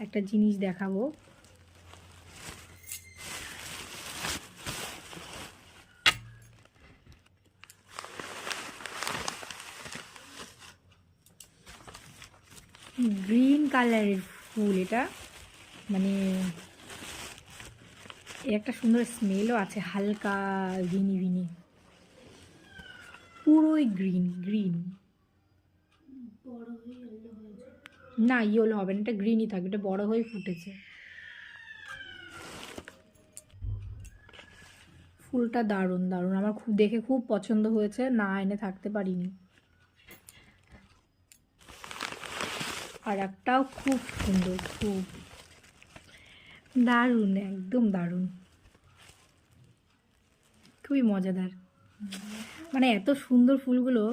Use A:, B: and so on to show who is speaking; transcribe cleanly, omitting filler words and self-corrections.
A: একটা জিনিস দেখাবো। গ্রিন কালারের ফুল এটা, মানে এর একটা সুন্দর স্মেলও আছে, হালকা ভিনি ভিনি, পুরোই গ্রিন গ্রিন। না ইয়েলো হবে না, এটা গ্রিনই থাকবে, এটা বড় হয়ে ফুটেছে। ফুলটা দারুণ দারুণ, আমার খুব দেখে খুব পছন্দ হয়েছে, না এনে থাকতে পারিনি। আর একটাও খুব সুন্দর, খুব দারুণ, একদম দারুণ, খুবই মজাদার। মানে এত সুন্দর ফুলগুলো,